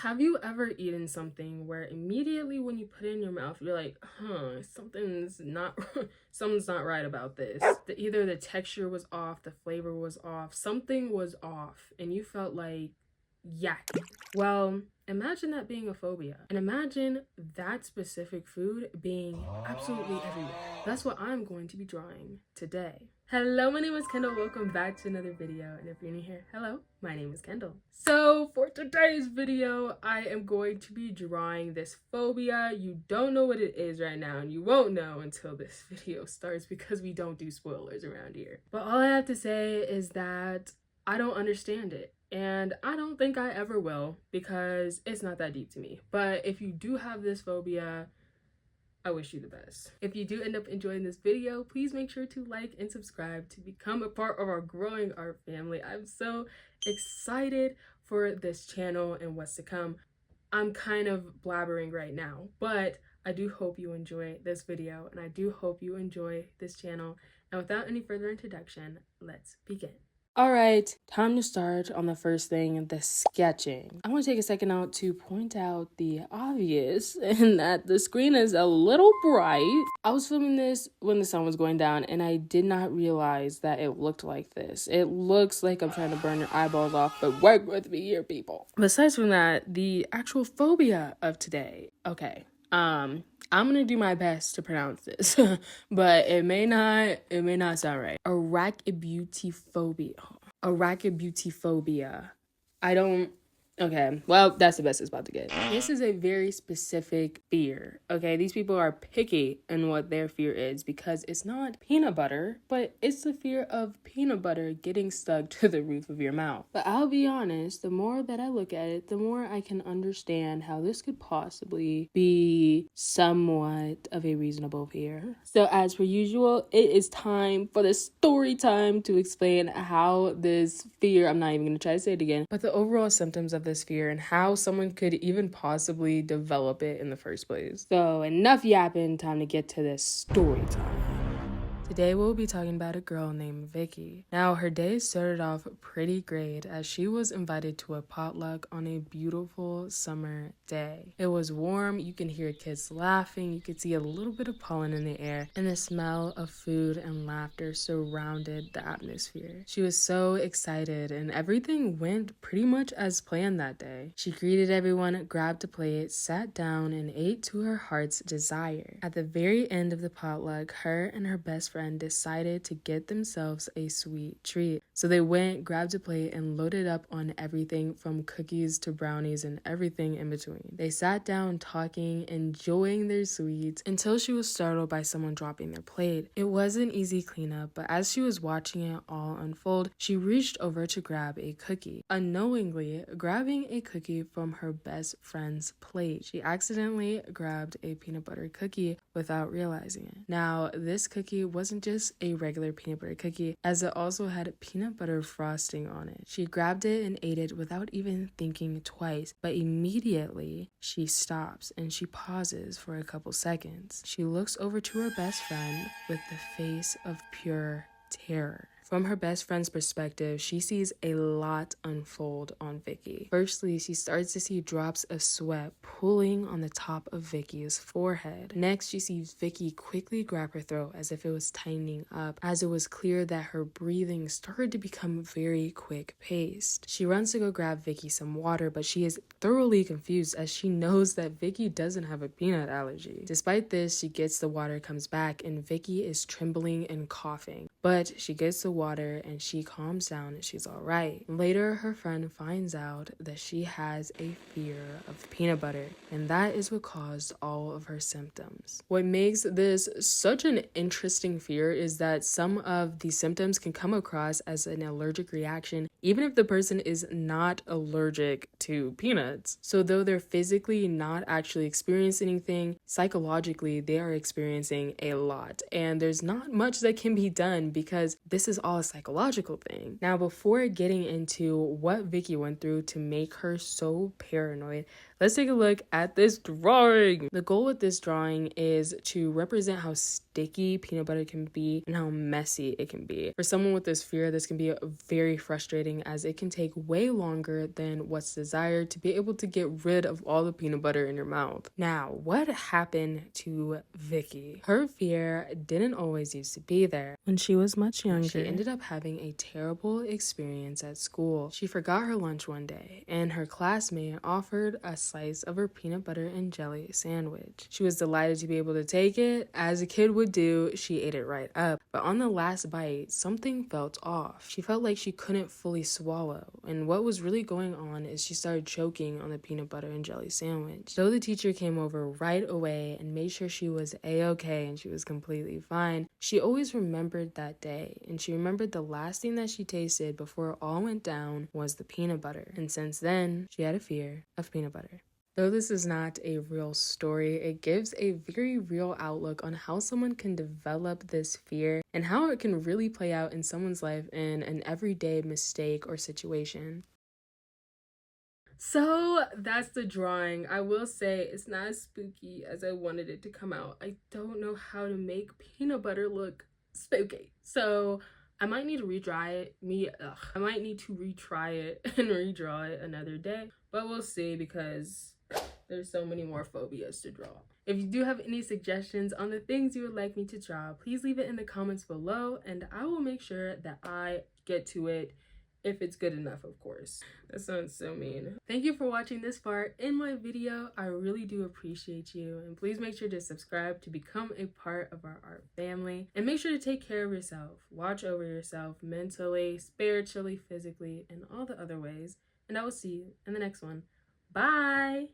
Have you ever eaten something where immediately when you put it in your mouth, you're like, something's not something's not right about this. Either the texture was off, the flavor was off, something was off, and you felt like, yeah. Well, imagine that being a phobia. And imagine that specific food being absolutely everywhere. That's what I'm going to be drawing today. Hello, my name is Kendall. Welcome back to another video. And if you're new here, hello, my name is Kendall. So for today's video, I am going to be drawing this phobia. You don't know what it is right now, and you won't know until this video starts because we don't do spoilers around here. But all I have to say is that I don't understand it. And I don't think I ever will because it's not that deep to me. But if you do have this phobia, I wish you the best. If you do end up enjoying this video, please make sure to like and subscribe to become a part of our growing art family. I'm so excited for this channel and what's to come. I'm kind of blabbering right now, but I do hope you enjoy this video and I do hope you enjoy this channel. And without any further introduction, let's begin. All right, time to start on the first thing, the sketching. I want to take a second out to point out the obvious in that the screen is a little bright. I was filming this when the sun was going down and I did not realize that it looked like this. It looks like I'm trying to burn your eyeballs off, but work with me here, people. Besides from that, the actual phobia of today. Okay, I'm gonna do my best to pronounce this, but it may not sound right. Arachibutyphobia. Okay, well, that's the best it's about to get. This is a very specific fear, okay? These people are picky in what their fear is because it's not peanut butter, but it's the fear of peanut butter getting stuck to the roof of your mouth. But I'll be honest, the more that I look at it, the more I can understand how this could possibly be somewhat of a reasonable fear. So as per usual, it is time for the story time to explain how this fear, I'm not even going to try to say it again, but the overall symptoms of this fear and how someone could even possibly develop it in the first place. So enough yapping, time to get to this story time. Today we'll be talking about a girl named Vicky. Now her day started off pretty great as she was invited to a potluck on a beautiful summer day. It was warm, you can hear kids laughing, you could see a little bit of pollen in the air, and the smell of food and laughter surrounded the atmosphere. She was so excited and everything went pretty much as planned that day. She greeted everyone, grabbed a plate, sat down, and ate to her heart's desire. At the very end of the potluck, her and her best friend decided to get themselves a sweet treat. So they went, grabbed a plate, and loaded up on everything from cookies to brownies and everything in between. They sat down talking, enjoying their sweets, until she was startled by someone dropping their plate. It was an easy cleanup, but as she was watching it all unfold, she reached over to grab a cookie. Unknowingly, grabbing a cookie from her best friend's plate, she accidentally grabbed a peanut butter cookie without realizing it. Now, this cookie wasn't just a regular peanut butter cookie, as it also had peanut butter frosting on it. She grabbed it and ate it without even thinking twice, but immediately she stops and she pauses for a couple seconds. She looks over to her best friend with the face of pure terror. From her best friend's perspective, she sees a lot unfold on Vicky. Firstly, she starts to see drops of sweat pooling on the top of Vicky's forehead. Next, she sees Vicky quickly grab her throat as if it was tightening up, as it was clear that her breathing started to become very quick-paced. She runs to go grab Vicky some water, but she is thoroughly confused as she knows that Vicky doesn't have a peanut allergy. Despite this, she gets the water, comes back, and Vicky is trembling and coughing. But she gets the water and she calms down and she's all right. Later, her friend finds out that she has a fear of peanut butter, and that is what caused all of her symptoms. What makes this such an interesting fear is that some of the symptoms can come across as an allergic reaction, even if the person is not allergic to peanuts. So though they're physically not actually experiencing anything, psychologically they are experiencing a lot, and there's not much that can be done because this is all a psychological thing. Now, before getting into what Vicky went through to make her so paranoid, let's take a look at this drawing. The goal with this drawing is to represent how sticky peanut butter can be and how messy it can be. For someone with this fear, this can be very frustrating as it can take way longer than what's desired to be able to get rid of all the peanut butter in your mouth. Now, what happened to Vicky? Her fear didn't always used to be there. When she was much younger, she ended up having a terrible experience at school. She forgot her lunch one day, and her classmate offered a slice of her peanut butter and jelly sandwich. She was delighted to be able to take it. As a kid would do, she ate it right up. But on the last bite, something felt off. She felt like she couldn't fully swallow, and what was really going on is she started choking on the peanut butter and jelly sandwich. Though the teacher came over right away and made sure she was a-okay and she was completely fine, she always remembered that day, and she remembered the last thing that she tasted before it all went down was the peanut butter. And since then, she had a fear of peanut butter. Though this is not a real story, it gives a very real outlook on how someone can develop this fear and how it can really play out in someone's life in an everyday mistake or situation. So that's the drawing. I will say it's not as spooky as I wanted it to come out. I don't know how to make peanut butter look spooky. So I might need to retry it. I might need to retry it and redraw it another day. But we'll see because there's so many more phobias to draw. If you do have any suggestions on the things you would like me to draw, please leave it in the comments below and I will make sure that I get to it if it's good enough, of course. That sounds so mean. Thank you for watching this far in my video. I really do appreciate you. And please make sure to subscribe to become a part of our art family. And make sure to take care of yourself. Watch over yourself mentally, spiritually, physically, and all the other ways. And I will see you in the next one. Bye!